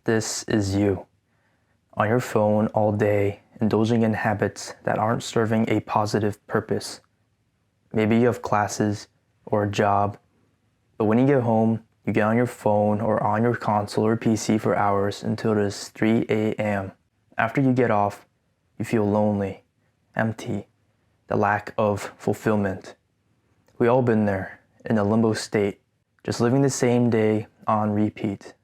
This is you, on your phone all day, indulging in habits that aren't serving a positive purpose. Maybe you have classes or a job, but when you get home, you get on your phone or on your console or PC for hours until it is 3 a.m. After you get off, you feel lonely, empty, the lack of fulfillment. We all been there, in a limbo state, just living the same day on repeat.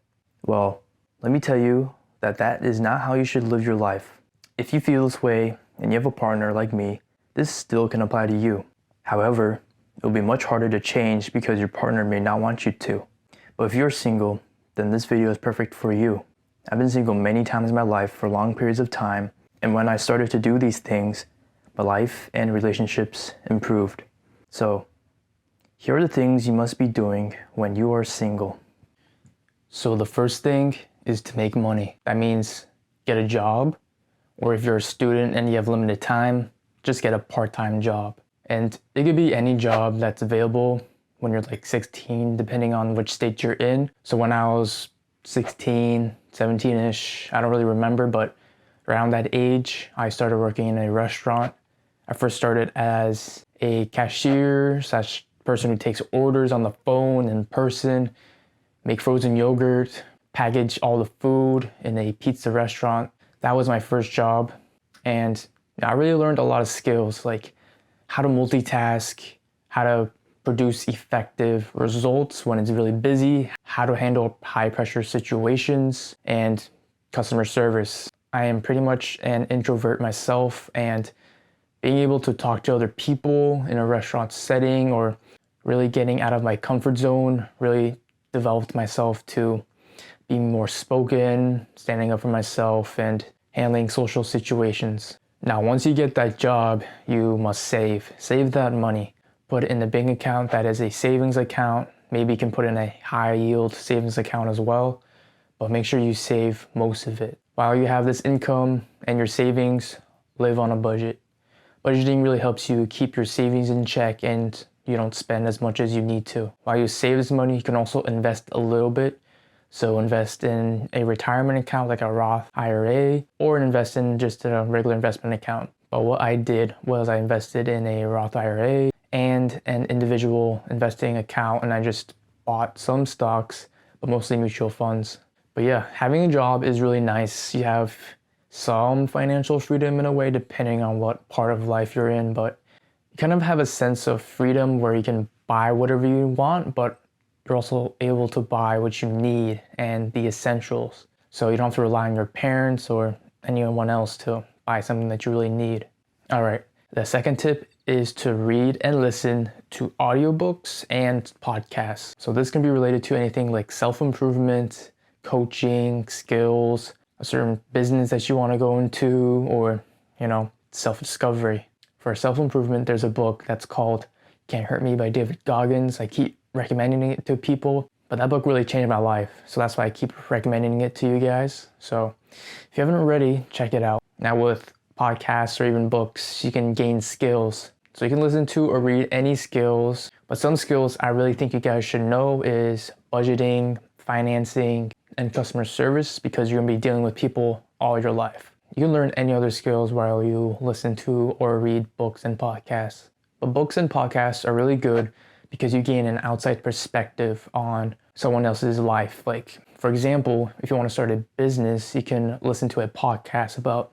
Well, let me tell you that is not how you should live your life. If you feel this way and you have a partner like me, this still can apply to you. However, it will be much harder to change because your partner may not want you to. But if you're single, then this video is perfect for you. I've been single many times in my life for long periods of time, and when I started to do these things, my life and relationships improved. So, here are the things you must be doing when you are single. So the first thing is to make money. That means get a job, or if you're a student and you have limited time, just get a part-time job. And it could be any job that's available when you're like 16, depending on which state you're in. So when I was 16, 17-ish, I don't really remember, but around that age, I started working in a restaurant. I first started as a cashier / person who takes orders on the phone in person, make frozen yogurt, package all the food in a pizza restaurant. That was my first job. And I really learned a lot of skills, like how to multitask, how to produce effective results when it's really busy, how to handle high pressure situations, and customer service. I am pretty much an introvert myself, and being able to talk to other people in a restaurant setting or really getting out of my comfort zone really developed myself to be more spoken, standing up for myself, and handling social situations. Now, once you get that job, you must save. Save that money. Put it in a bank account that is a savings account. Maybe you can put in a high yield savings account as well, but make sure you save most of it. While you have this income and your savings, live on a budget. Budgeting really helps you keep your savings in check and you don't spend as much as you need to. While you save this money, you can also invest a little bit. So invest in a retirement account like a Roth IRA, or invest in just a regular investment account. But what I did was I invested in a Roth IRA and an individual investing account, and I just bought some stocks, but mostly mutual funds. But yeah, having a job is really nice. You have some financial freedom in a way, depending on what part of life you're in, but you kind of have a sense of freedom where you can buy whatever you want, but you're also able to buy what you need and the essentials. So you don't have to rely on your parents or anyone else to buy something that you really need. All right, the second tip is to read and listen to audiobooks and podcasts. So this can be related to anything like self-improvement, coaching, skills, a certain business that you want to go into, or, self-discovery. For self-improvement, there's a book that's called Can't Hurt Me by David Goggins. I keep recommending it to people, but that book really changed my life. So that's why I keep recommending it to you guys. So if you haven't already, check it out. Now with podcasts or even books, you can gain skills. So you can listen to or read any skills, but some skills I really think you guys should know is budgeting, financing, and customer service, because you're gonna be dealing with people all your life. You can learn any other skills while you listen to or read books and podcasts. But books and podcasts are really good because you gain an outside perspective on someone else's life. Like, for example, if you want to start a business, you can listen to a podcast about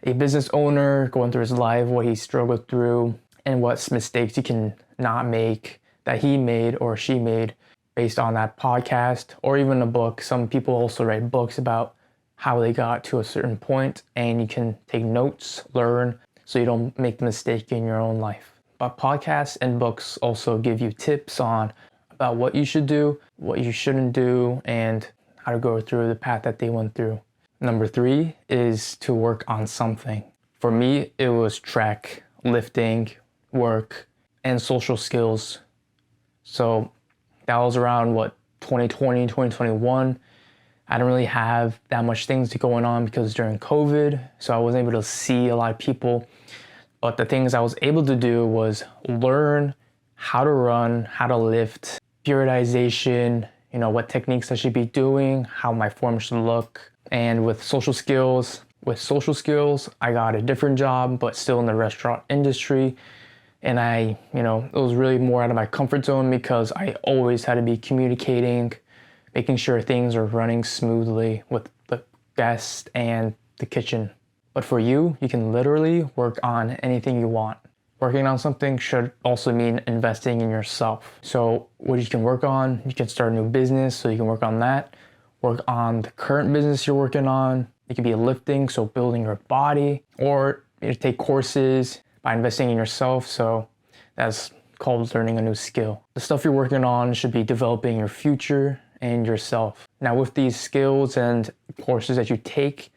a business owner going through his life, what he struggled through, and what mistakes you can not make that he made or she made based on that podcast, or even a book. Some people also write books about how they got to a certain point, and you can take notes, learn, so you don't make the mistake in your own life. But podcasts and books also give you tips on about what you should do, what you shouldn't do, and how to go through the path that they went through. Number 3 is to work on something. For me, it was track, lifting, work, and social skills. So that was around 2020, 2021. I didn't really have that much things going on because during COVID, so I wasn't able to see a lot of people. But the things I was able to do was learn how to run, how to lift, periodization, what techniques I should be doing, how my form should look. And with social skills, I got a different job, but still in the restaurant industry. And it was really more out of my comfort zone because I always had to be communicating, making sure things are running smoothly with the guests and the kitchen. But for you, you can literally work on anything you want. Working on something should also mean investing in yourself. So what you can work on, you can start a new business, so you can work on that. Work on the current business you're working on. It could be lifting, so building your body, or take courses by investing in yourself. So that's called learning a new skill. The stuff you're working on should be developing your future and yourself. Now with these skills and courses that you take,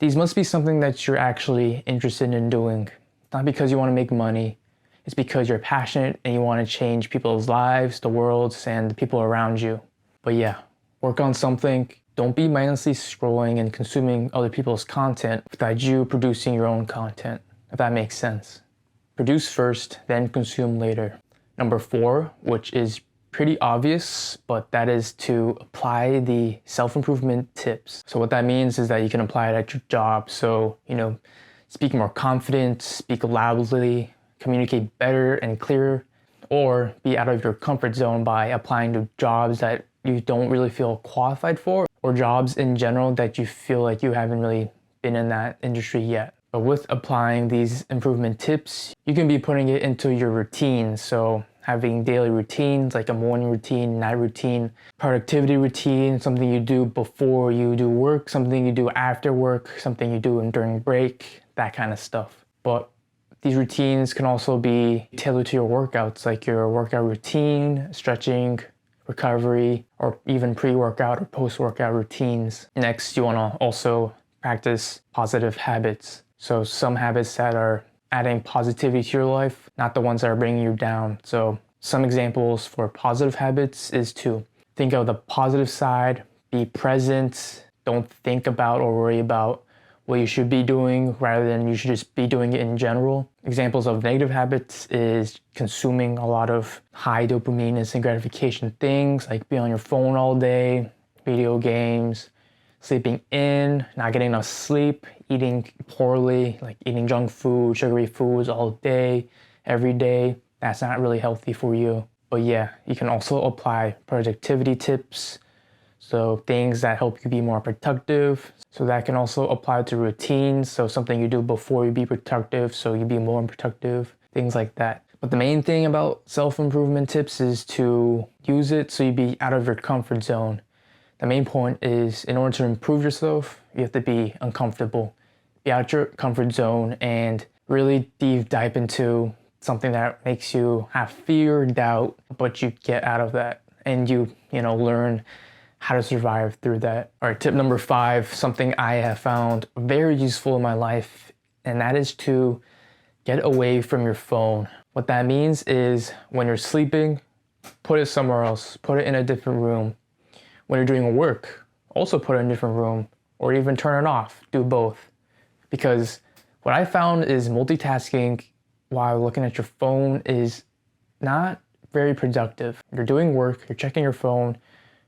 these must be something that you're actually interested in doing. Not because you want to make money, it's because you're passionate and you want to change people's lives, the world's, and the people around you. But yeah, work on something. Don't be mindlessly scrolling and consuming other people's content without you producing your own content, if that makes sense. Produce first, then consume later. Number 4, which is pretty obvious, but that is to apply the self-improvement tips. So what that means is that you can apply it at your job. So, speak more confident, speak loudly, communicate better and clearer, or be out of your comfort zone by applying to jobs that you don't really feel qualified for, or jobs in general that you feel like you haven't really been in that industry yet. But with applying these improvement tips, you can be putting it into your routine. So having daily routines like a morning routine, night routine, productivity routine, something you do before you do work, something you do after work, something you do during break, that kind of stuff. But these routines can also be tailored to your workouts, like your workout routine, stretching, recovery, or even pre-workout or post-workout routines. Next, you want to also practice positive habits. So some habits that are adding positivity to your life, not the ones that are bringing you down. So some examples for positive habits is to think of the positive side, be present, don't think about or worry about what you should be doing rather than you should just be doing it in general. Examples of negative habits is consuming a lot of high dopamine instant gratification things like being on your phone all day, video games, sleeping in, not getting enough sleep, eating poorly, like eating junk food, sugary foods all day, every day. That's not really healthy for you. But yeah, you can also apply productivity tips. So things that help you be more productive. So that can also apply to routines. So something you do before you be productive, so you be more productive, things like that. But the main thing about self-improvement tips is to use it so you be out of your comfort zone. The main point is in order to improve yourself, you have to be uncomfortable, be out your comfort zone and really dive into something that makes you have fear, doubt, but you get out of that and you learn how to survive through that. All right, tip number 5, something I have found very useful in my life, and that is to get away from your phone. What that means is when you're sleeping, put it somewhere else, put it in a different room. When you're doing work, also put it in a different room, or even turn it off, do both. Because what I found is multitasking while looking at your phone is not very productive. You're doing work, you're checking your phone,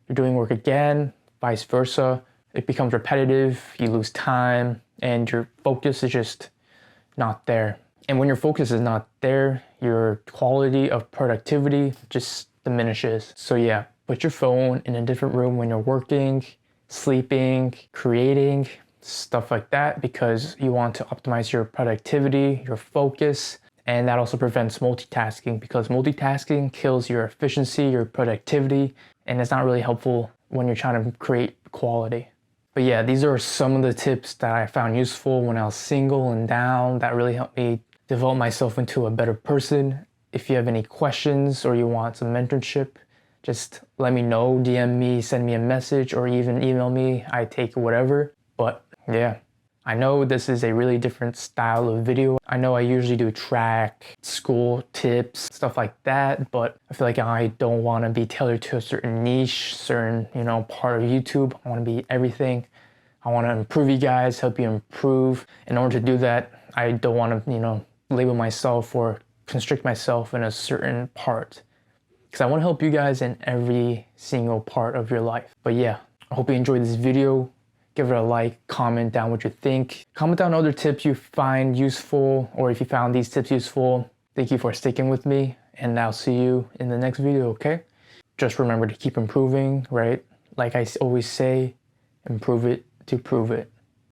you're doing work again, vice versa. It becomes repetitive, you lose time, and your focus is just not there. And when your focus is not there, your quality of productivity just diminishes. So yeah, put your phone in a different room when you're working, sleeping, creating, stuff like that, because you want to optimize your productivity, your focus, and that also prevents multitasking because multitasking kills your efficiency, your productivity, and it's not really helpful when you're trying to create quality. But yeah, these are some of the tips that I found useful when I was single and down that really helped me develop myself into a better person. If you have any questions or you want some mentorship, just let me know, DM me, send me a message, or even email me. I take whatever. But yeah, I know this is a really different style of video. I know I usually do track, school tips, stuff like that, but I feel like I don't want to be tailored to a certain niche, certain, part of YouTube. I want to be everything. I want to improve you guys, help you improve. In order to do that, I don't want to, label myself or constrict myself in a certain part. because I want to help you guys in every single part of your life. But yeah, I hope you enjoyed this video. Give it a like, comment down what you think. Comment down other tips you find useful, or if you found these tips useful. Thank you for sticking with me, and I'll see you in the next video, okay? Just remember to keep improving, right? Like I always say, improve it to prove it.